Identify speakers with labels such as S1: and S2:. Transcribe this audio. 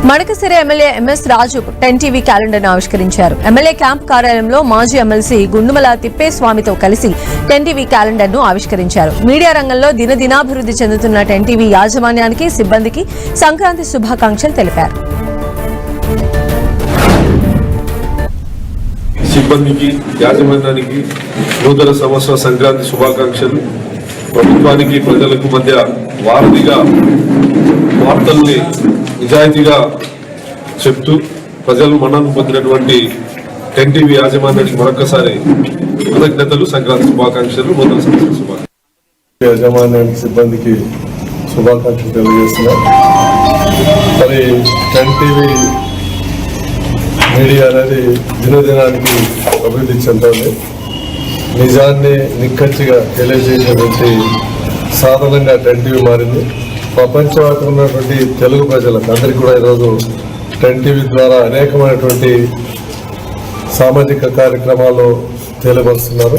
S1: Madakasira MLA MS రాజు 10 TV క్యాలెండర్ను ఆవిష్కరించారు. MLA camp కార్యాలయంలో మాజీ ఎమ్మెల్సీ గుండుమల తిప్పేస్వామితో కలిసి 10 టీవీ క్యాలెండర్ను ఆవిష్కరించారు. మీడియా రంగంలో దినదినాభివృద్ధి చెందుతున్న 10 టీవీ యాజమాన్యానికి, సిబ్బందికి సంక్రాంతి శుభాకాంక్షలు తెలిపారు.
S2: సిబ్బందికి, యాజమాన్యానికి నూతన సంవత్సర సంక్రాంతి శుభాకాంక్షలు. ప్రభుత్వానికి, ప్రజలకు మధ్య వారధిగా వార్తల్ని నిజాయితీగా చెప్తూ ప్రజలు మన్నన పొందినటువంటి 10 టీవీ యాజమాన్యానికి మరొకసారి కృతజ్ఞతలు, సంక్రాంతి శుభాకాంక్షలు, నూతన సంవత్సర శుభాకాంక్షలు.
S3: యాజమాన్యానికి, సిబ్బందికి శుభాకాంక్షలు తెలియజేస్తున్నారు. మరి 10 టీవీ మీడియా అనేది దినదినానికి అభివృద్ధి చెందాలి. నిజాన్ని నిక్కచ్చిగా తెలియజేసేటువంటి సాధనంగా 10 టీవీ మారింది. ప్రపంచవ్యాప్తంగా ఉన్నటువంటి తెలుగు ప్రజలకు అందరికీ కూడా ఈరోజు 10 టీవీ ద్వారా అనేకమైనటువంటి సామాజిక కార్యక్రమాలు తెలియపరుస్తున్నారు.